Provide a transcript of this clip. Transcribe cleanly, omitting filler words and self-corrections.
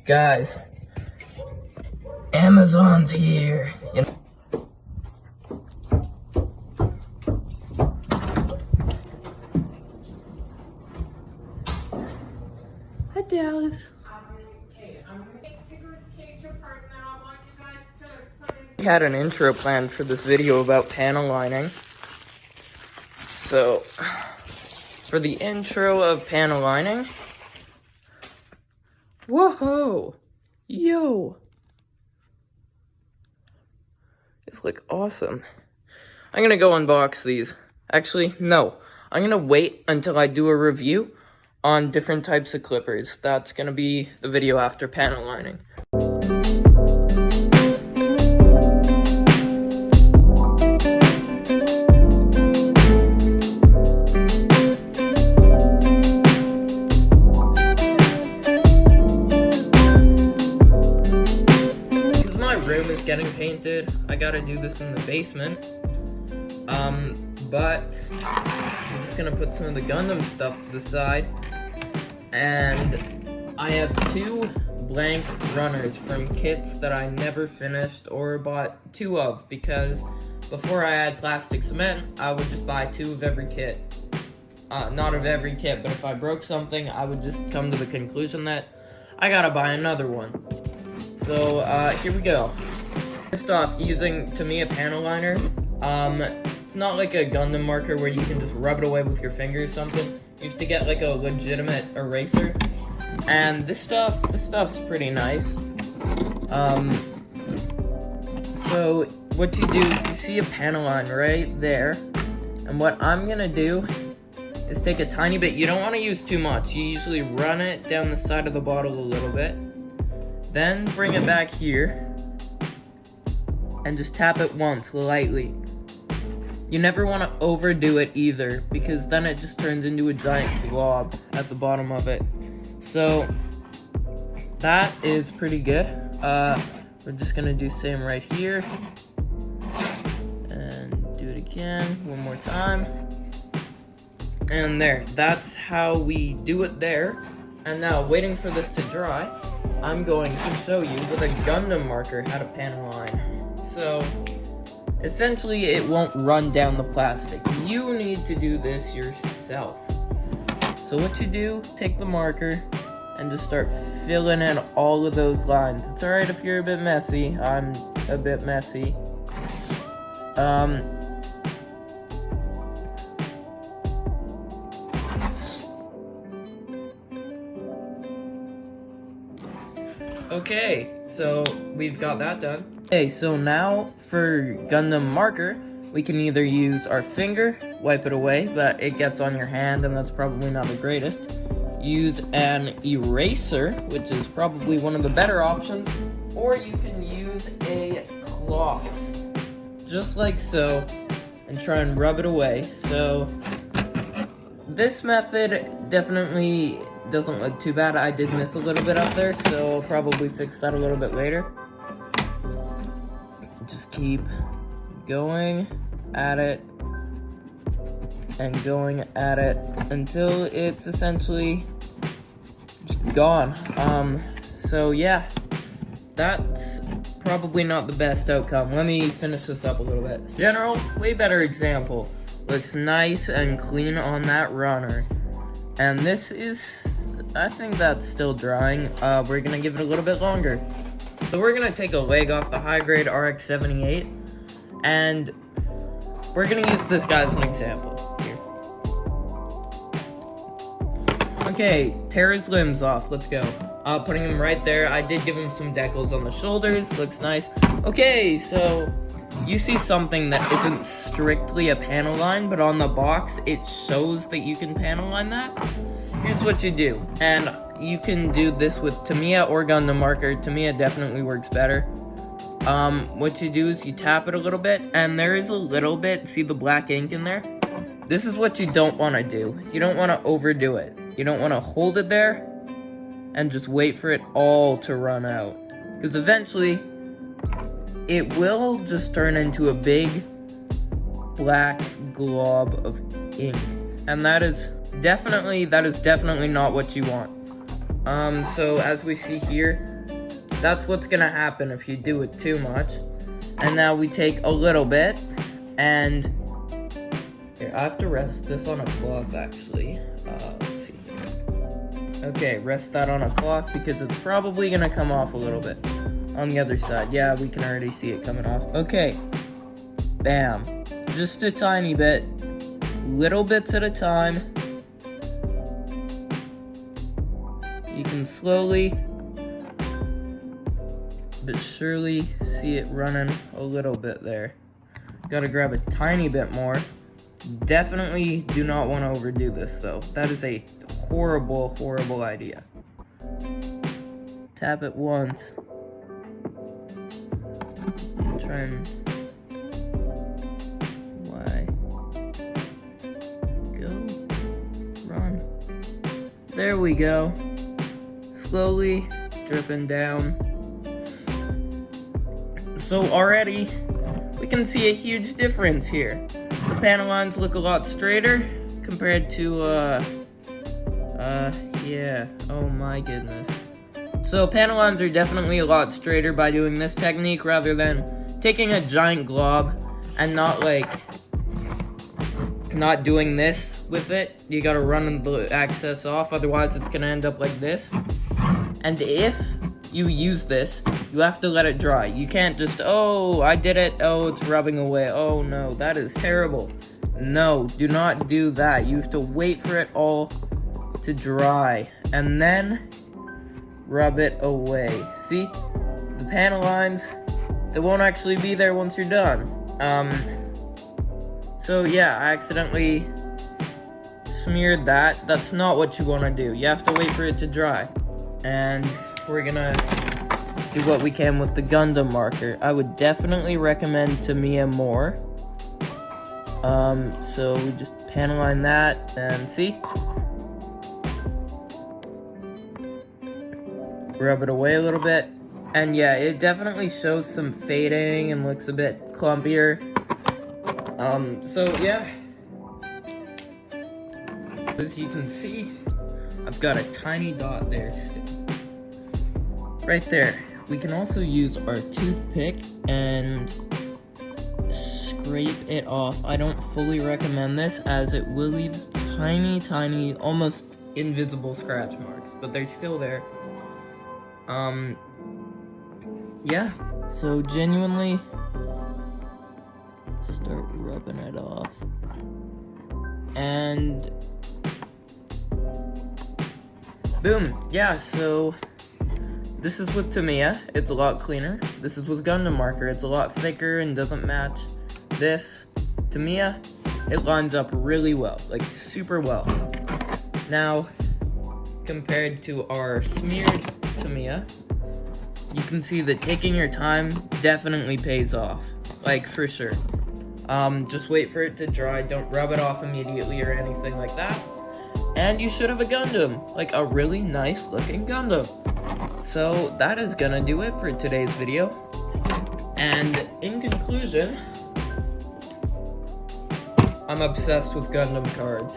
Guys, Amazon's here. Hi, Dallas. We had an intro planned for this video about panel lining. So, for the intro of panel lining, whoa, yo, it's like awesome. I'm gonna go unbox these. Actually, no, I'm gonna wait until I do a review on different types of clippers. That's gonna be the video after panel lining. Getting painted. I gotta do this in the basement. But I'm just gonna put some of the Gundam stuff to the side. And I have 2 blank runners from kits that I never finished or bought 2 of, because before I had plastic cement, I would just buy 2 of every kit. Not of every kit, but if I broke something, I would just come to the conclusion that I gotta buy another one. So, here we go. First off, using Tamiya panel liner, it's not like a Gundam marker where you can just rub it away with your finger or something. You have to get like a legitimate eraser, and this stuff's pretty nice. So what you do is you see a panel line right there, and what I'm gonna do is take a tiny bit. You don't want to use too much. You usually run it down the side of the bottle a little bit, then bring it back here and just tap it once, lightly. You never want to overdo it either, because then it just turns into a giant glob at the bottom of it. So, that is pretty good. We're just gonna do same right here. And do it again, one more time. And there, that's how we do it there. And now, waiting for this to dry, I'm going to show you with a Gundam marker how to panel line. So, essentially, it won't run down the plastic. You need to do this yourself. So what you do, take the marker and just start filling in all of those lines. It's alright if you're a bit messy. I'm a bit messy. Okay, so we've got that done. Okay, so now for Gundam marker, we can either use our finger, wipe it away, but it gets on your hand and that's probably not the greatest. Use an eraser, which is probably one of the better options, or you can use a cloth, just like so, and try and rub it away. So this method definitely doesn't look too bad. I did miss a little bit up there, so I'll probably fix that a little bit later. Just keep going at it and going at it until it's essentially just gone. So yeah, that's probably not the best outcome. Let me finish this up a little bit. General, way better example. Looks nice and clean on that runner. And this is, I think that's still drying. We're gonna give it a little bit longer. So we're gonna take a leg off the high grade RX-78, and we're gonna use this guy as an example here. Okay, tear his limbs off, let's go. Putting him right there. I did give him some decals on the shoulders, looks nice. Okay, so you see something that isn't strictly a panel line, but on the box it shows that you can panel line that. Here's what you do, and you can do this with Tamiya or Gundam marker. Tamiya definitely works better. What you do is you tap it a little bit, and there is a little bit, see the black ink in there? This is what you don't want to do. You don't want to overdo it. You don't want to hold it there and just wait for it all to run out, because eventually it will just turn into a big black glob of ink, and that is definitely not what you want. So as we see here, that's what's gonna happen if you do it too much. And now we take a little bit, and here, I have to rest this on a cloth actually. Let's see here. Okay, rest that on a cloth because it's probably gonna come off a little bit. On the other side, yeah, we can already see it coming off. Okay, bam, just a tiny bit, little bits at a time. You can slowly but surely see it running a little bit there. Gotta grab a tiny bit more. Definitely do not want to overdo this though. That is a horrible, horrible idea. Tap it once. Try and... Why? Go. Run. There we go. Slowly dripping down. So already, we can see a huge difference here. The panel lines look a lot straighter compared to, yeah, oh my goodness. So panel lines are definitely a lot straighter by doing this technique rather than taking a giant glob and not doing this with it. You gotta run the excess off, otherwise it's gonna end up like this. And if you use this, you have to let it dry. You can't just, oh, I did it, oh, it's rubbing away. Oh no, that is terrible. No, do not do that. You have to wait for it all to dry and then rub it away. See, the panel lines, they won't actually be there once you're done. So yeah, I accidentally smeared that. That's not what you want to do. You have to wait for it to dry. And we're gonna do what we can with the Gundam marker. I would definitely recommend Tamiya more. So we just panel line that and see? Rub it away a little bit. And yeah, it definitely shows some fading and looks a bit clumpier. So yeah. As you can see, I've got a tiny dot there still. Right there. We can also use our toothpick and scrape it off. I don't fully recommend this as it will leave tiny, tiny, almost invisible scratch marks, but they're still there. Yeah, so genuinely start rubbing it off. And boom, yeah, so this is with Tamiya, it's a lot cleaner. This is with Gundam marker, it's a lot thicker and doesn't match this. Tamiya, it lines up really well, like super well. Now, compared to our smeared Tamiya, you can see that taking your time definitely pays off, like for sure. Just wait for it to dry, don't rub it off immediately or anything like that. And you should have a Gundam, like a really nice looking Gundam. So that is gonna do it for today's video. And in conclusion, I'm obsessed with Gundam cards.